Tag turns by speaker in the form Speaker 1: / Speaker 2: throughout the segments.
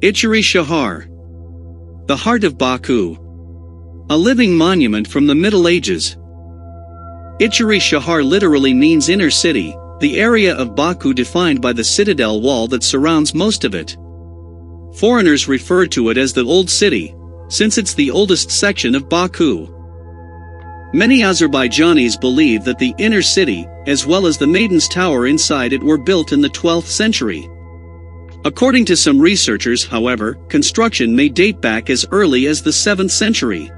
Speaker 1: Ichari Shahar. The heart of Baku. A living monument from the Middle Ages. Ichari Shahar literally means inner city, the area of Baku defined by the citadel wall that surrounds most of it. Foreigners refer to it as the Old City, since it's the oldest section of Baku. Many Azerbaijanis believe that the inner city, as well as the Maiden's tower inside it, were built in the 12th century. According to some researchers, however, construction may date back as early as the 7th century.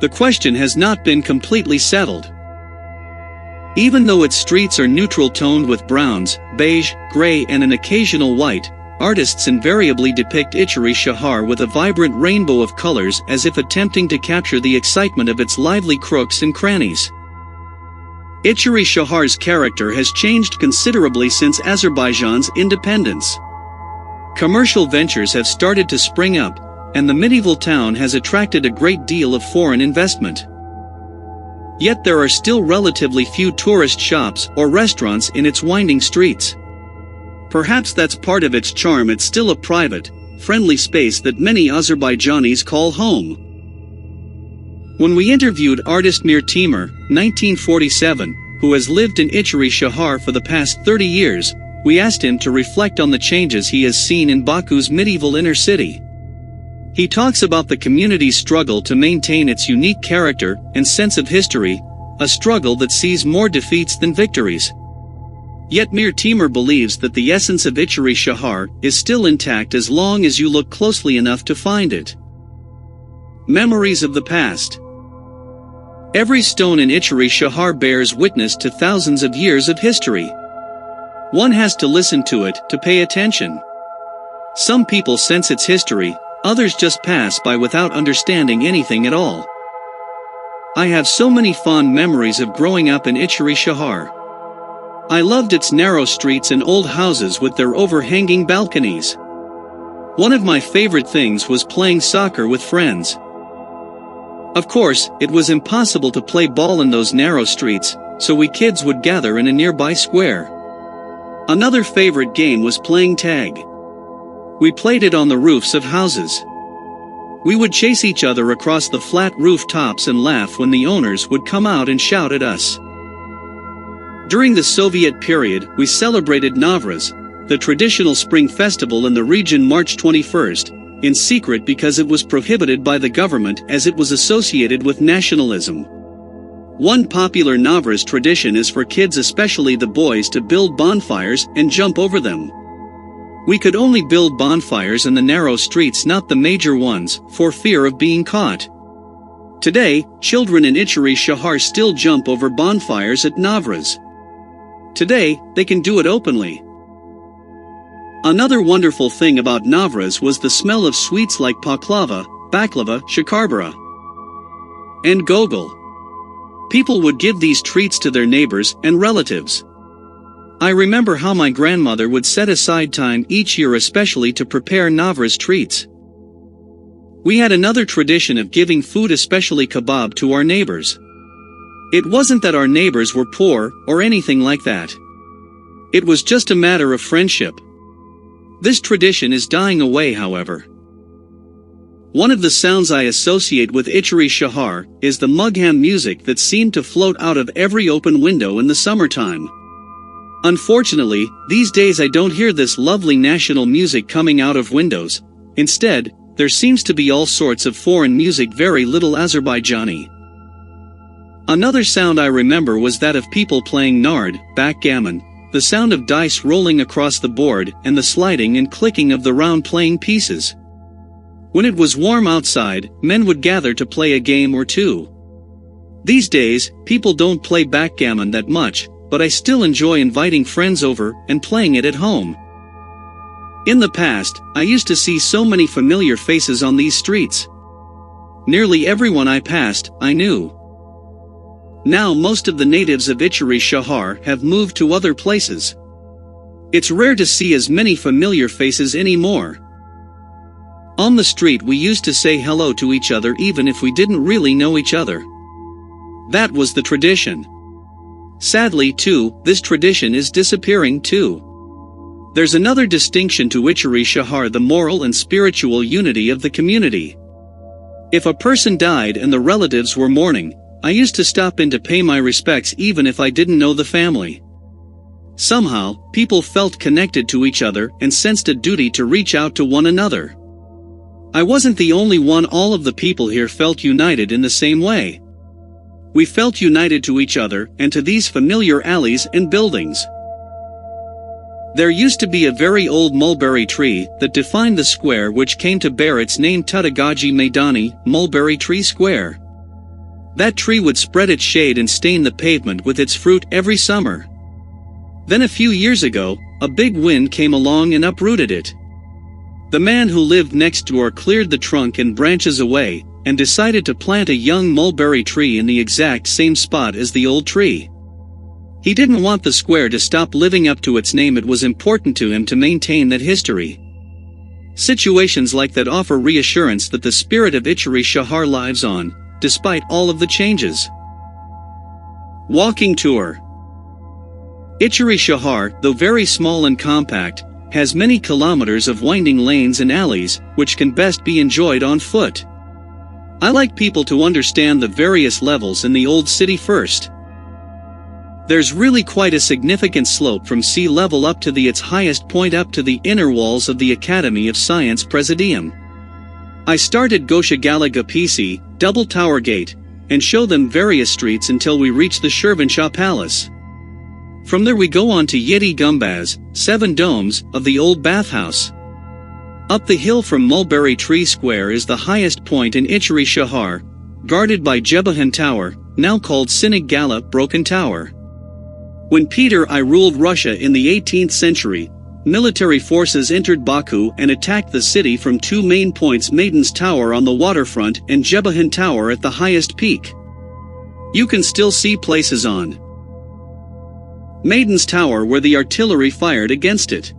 Speaker 1: The question has not been completely settled. Even though its streets are neutral-toned with browns, beige, gray and an occasional white, artists invariably depict Ichari Shahar with a vibrant rainbow of colors as if attempting to capture the excitement of its lively crooks and crannies. Ichari Shahar's character has changed considerably since Azerbaijan's independence. Commercial ventures have started to spring up, and the medieval town has attracted a great deal of foreign investment. Yet there are still relatively few tourist shops or restaurants in its winding streets. Perhaps that's part of its charm. It's still a private, friendly space that many Azerbaijanis call home. When we interviewed artist Mir Timur, 1947, who has lived in Ichari Shahar for the past 30 years, we asked him to reflect on the changes he has seen in Baku's medieval inner city. He talks about the community's struggle to maintain its unique character and sense of history, a struggle that sees more defeats than victories. Yet Mir Timur believes that the essence of Ichari Shahar is still intact as long as you look closely enough to find it. Memories of the past. Every stone in Ichari Shahar bears witness to thousands of years of history. One has to listen to it to pay attention. Some people sense its history, others just pass by without understanding anything at all. I have so many fond memories of growing up in Ichari Shahar. I loved its narrow streets and old houses with their overhanging balconies. One of my favorite things was playing soccer with friends. Of course, it was impossible to play ball in those narrow streets, so we kids would gather in a nearby square. Another favorite game was playing tag. We played it on the roofs of houses. We would chase each other across the flat rooftops and laugh when the owners would come out and shout at us. During the Soviet period, we celebrated Navraz, the traditional spring festival in the region, March 21st, in secret because it was prohibited by the government as it was associated with nationalism. One popular Navraz tradition is for kids, especially the boys, to build bonfires and jump over them. We could only build bonfires in the narrow streets, not the major ones, for fear of being caught. Today, children in Ichari Shahar still jump over bonfires at Navraz. Today, they can do it openly. Another wonderful thing about Navraz was the smell of sweets like baklava, shakarbara, and gogol. People would give these treats to their neighbors and relatives. I remember how my grandmother would set aside time each year especially to prepare Navraz treats. We had another tradition of giving food, especially kebab, to our neighbors. It wasn't that our neighbors were poor or anything like that. It was just a matter of friendship. This tradition is dying away, however. One of the sounds I associate with Ichari Shahar is the mugham music that seemed to float out of every open window in the summertime. Unfortunately, these days I don't hear this lovely national music coming out of windows. Instead, there seems to be all sorts of foreign music, very little Azerbaijani. Another sound I remember was that of people playing nard, backgammon, the sound of dice rolling across the board and the sliding and clicking of the round playing pieces. When it was warm outside, men would gather to play a game or two. These days, people don't play backgammon that much, but I still enjoy inviting friends over and playing it at home. In the past, I used to see so many familiar faces on these streets. Nearly everyone I passed, I knew. Now most of the natives of Ichari Shahar have moved to other places. It's rare to see as many familiar faces anymore. On the street we used to say hello to each other even if we didn't really know each other. That was the tradition. Sadly too, this tradition is disappearing too. There's another distinction to Ichari Shahar: the moral and spiritual unity of the community. If a person died and the relatives were mourning, I used to stop in to pay my respects even if I didn't know the family. Somehow, people felt connected to each other and sensed a duty to reach out to one another. I wasn't the only one. All of the people here felt united in the same way. We felt united to each other and to these familiar alleys and buildings. There used to be a very old mulberry tree that defined the square, which came to bear its name, Tutagaji Maidani, Mulberry Tree Square. That tree would spread its shade and stain the pavement with its fruit every summer. Then a few years ago, a big wind came along and uprooted it. The man who lived next door cleared the trunk and branches away, and decided to plant a young mulberry tree in the exact same spot as the old tree. He didn't want the square to stop living up to its name. It was important to him to maintain that history. Situations like that offer reassurance that the spirit of Ichari Shahar lives on, despite all of the changes. Walking tour. Ichari Shahar, though very small and compact, has many kilometers of winding lanes and alleys, which can best be enjoyed on foot. I like people to understand the various levels in the old city first. There's really quite a significant slope from sea level up to its highest point, up to the inner walls of the Academy of Science Presidium. I start at Gosha Gala Gapisi, Double Tower Gate, and show them various streets until we reach the Shirvanshah Palace. From there we go on to Yeti Gumbaz, 7 domes, of the old bathhouse. Up the hill from Mulberry Tree Square is the highest point in Ichari Shahar, guarded by Jebahan Tower, now called Sinig Gala Broken Tower. When Peter I ruled Russia in the 18th century, military forces entered Baku and attacked the city from 2 main points: Maiden's Tower on the waterfront and Jebahan Tower at the highest peak. You can still see places on Maiden's Tower where the artillery fired against it.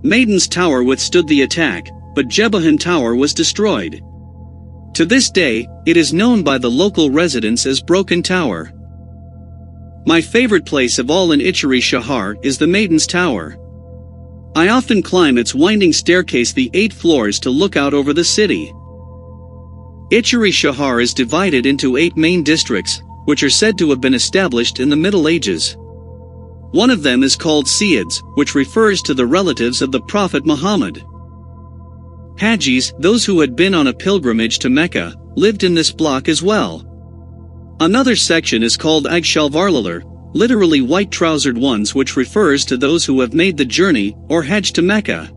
Speaker 1: Maiden's Tower withstood the attack, but Jebahan Tower was destroyed. To this day, it is known by the local residents as Broken Tower. My favorite place of all in Ichari Shahar is the Maiden's Tower. I often climb its winding staircase, the 8 floors, to look out over the city. Ichari Shahar is divided into 8 main districts, which are said to have been established in the Middle Ages. One of them is called Sayyids, which refers to the relatives of the Prophet Muhammad. Hajis, those who had been on a pilgrimage to Mecca, lived in this block as well. Another section is called Agshalvarlalar, literally white-trousered ones, which refers to those who have made the journey, or Hajj, to Mecca.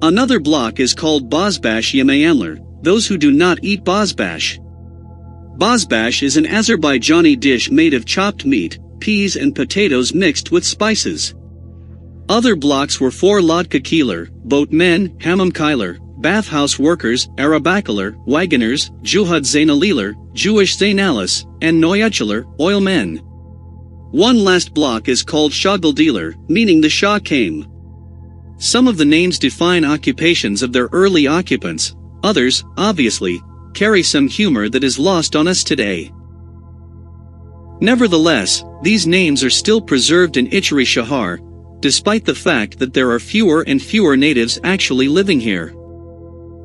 Speaker 1: Another block is called Bazbash Yemeyanlar, those who do not eat Bazbash. Bazbash is an Azerbaijani dish made of chopped meat, peas and potatoes mixed with spices. Other blocks were for Lodkakilar, boatmen, Hamamkilar, bathhouse workers, Arabakalar, wagoners, Juhud Zainalilar, Jewish Zainalis, and Noyachilar, oilmen. One last block is called Shagildilar, meaning the Shah came. Some of the names define occupations of their early occupants, others, obviously, carry some humor that is lost on us today. Nevertheless, these names are still preserved in Ichari Shahar, despite the fact that there are fewer and fewer natives actually living here.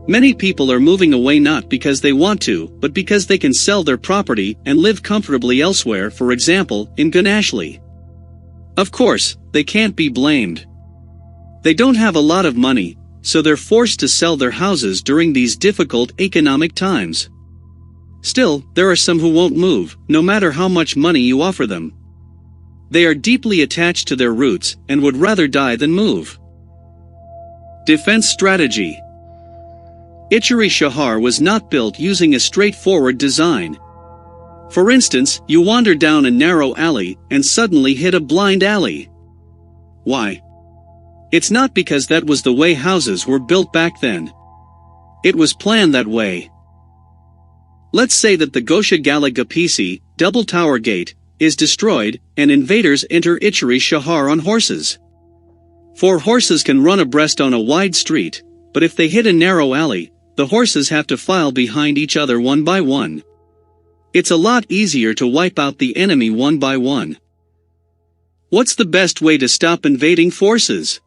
Speaker 1: Many people are moving away not because they want to, but because they can sell their property and live comfortably elsewhere, for example, in Ganashli. Of course, they can't be blamed. They don't have a lot of money, so they're forced to sell their houses during these difficult economic times. Still, there are some who won't move, no matter how much money you offer them. They are deeply attached to their roots and would rather die than move. Defense strategy. Ichari Shahar was not built using a straightforward design. For instance, you wander down a narrow alley and suddenly hit a blind alley. Why? It's not because that was the way houses were built back then. It was planned that way. Let's say that the Gosha Gala Gapisi, Double Tower Gate, is destroyed, and invaders enter Ichari Shahar on horses. 4 horses can run abreast on a wide street, but if they hit a narrow alley, the horses have to file behind each other one by one. It's a lot easier to wipe out the enemy one by one. What's the best way to stop invading forces?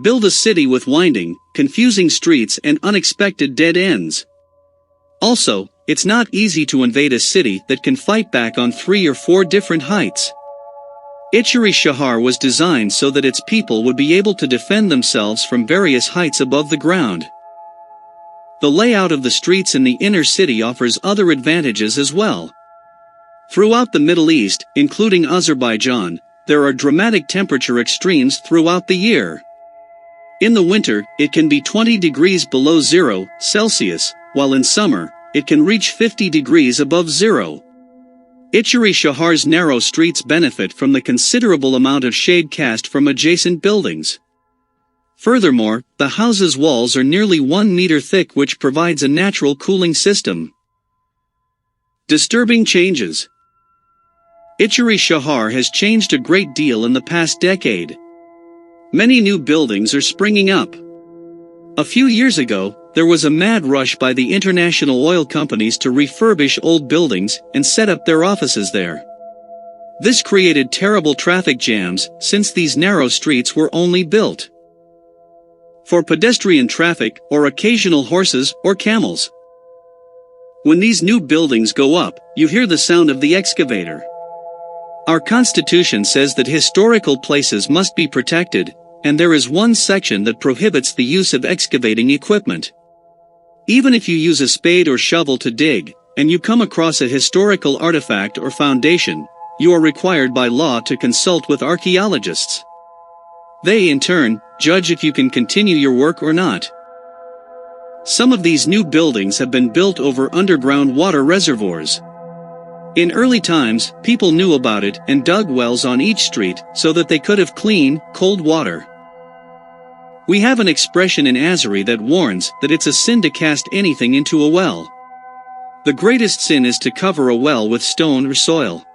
Speaker 1: Build a city with winding, confusing streets and unexpected dead ends. Also, it's not easy to invade a city that can fight back on 3 or 4 different heights. Ichari Shahar was designed so that its people would be able to defend themselves from various heights above the ground. The layout of the streets in the inner city offers other advantages as well. Throughout the Middle East, including Azerbaijan, there are dramatic temperature extremes throughout the year. In the winter, it can be 20 degrees below 0 Celsius, while in summer, it can reach 50 degrees above zero. Ichari Shahar's narrow streets benefit from the considerable amount of shade cast from adjacent buildings. Furthermore, the house's walls are nearly 1 meter thick, which provides a natural cooling system. Disturbing changes. Ichari Shahar has changed a great deal in the past decade. Many new buildings are springing up. A few years ago, there was a mad rush by the international oil companies to refurbish old buildings and set up their offices there. This created terrible traffic jams, since these narrow streets were only built for pedestrian traffic or occasional horses or camels. When these new buildings go up, you hear the sound of the excavator. Our constitution says that historical places must be protected, and there is one section that prohibits the use of excavating equipment. Even if you use a spade or shovel to dig, and you come across a historical artifact or foundation, you are required by law to consult with archaeologists. They, in turn, judge if you can continue your work or not. Some of these new buildings have been built over underground water reservoirs. In early times, people knew about it and dug wells on each street so that they could have clean, cold water. We have an expression in Azeri that warns that it's a sin to cast anything into a well. The greatest sin is to cover a well with stone or soil.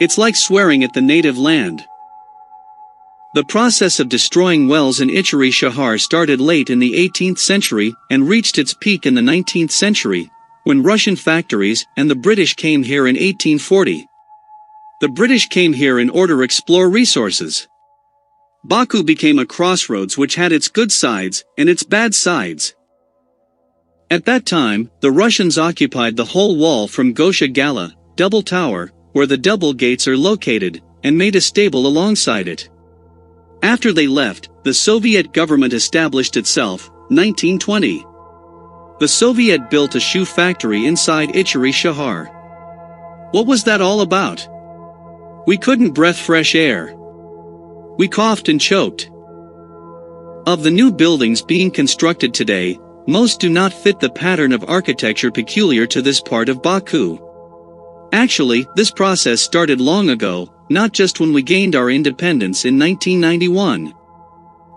Speaker 1: It's like swearing at the native land. The process of destroying wells in Ichari Shahar started late in the 18th century and reached its peak in the 19th century, when Russian factories and the British came here in 1840. The British came here in order to explore resources. Baku became a crossroads which had its good sides and its bad sides. At that time, the Russians occupied the whole wall from Gosha Gala, Double Tower, where the double gates are located, and made a stable alongside it. After they left, the Soviet government established itself, 1920. The Soviet built a shoe factory inside Ichari Shahar. What was that all about? We couldn't breathe fresh air. We coughed and choked. Of the new buildings being constructed today, most do not fit the pattern of architecture peculiar to this part of Baku. Actually, this process started long ago, not just when we gained our independence in 1991.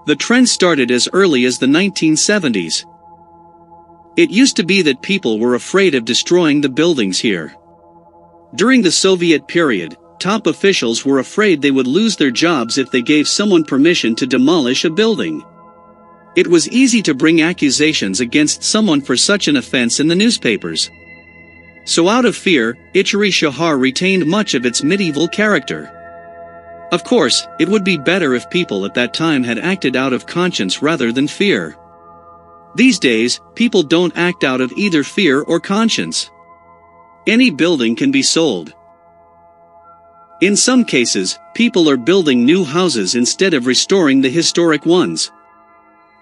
Speaker 1: The trend started as early as the 1970s. It used to be that people were afraid of destroying the buildings here. During the Soviet period, top officials were afraid they would lose their jobs if they gave someone permission to demolish a building. It was easy to bring accusations against someone for such an offense in the newspapers. So out of fear, Ichari Shahar retained much of its medieval character. Of course, it would be better if people at that time had acted out of conscience rather than fear. These days, people don't act out of either fear or conscience. Any building can be sold. In some cases, people are building new houses instead of restoring the historic ones.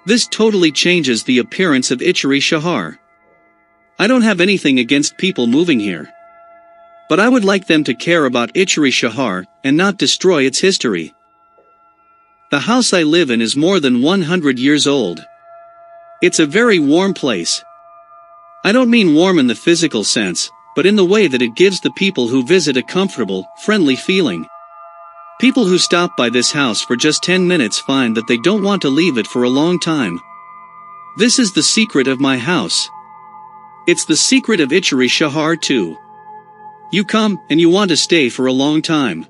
Speaker 1: This totally changes the appearance of Ichari Shahar. I don't have anything against people moving here. But I would like them to care about Ichari Shahar and not destroy its history. The house I live in is more than 100 years old. It's a very warm place. I don't mean warm in the physical sense, but in the way that it gives the people who visit a comfortable, friendly feeling. People who stop by this house for just 10 minutes find that they don't want to leave it for a long time. This is the secret of my house. It's the secret of Ichari Shahar too. You come, and you want to stay for a long time.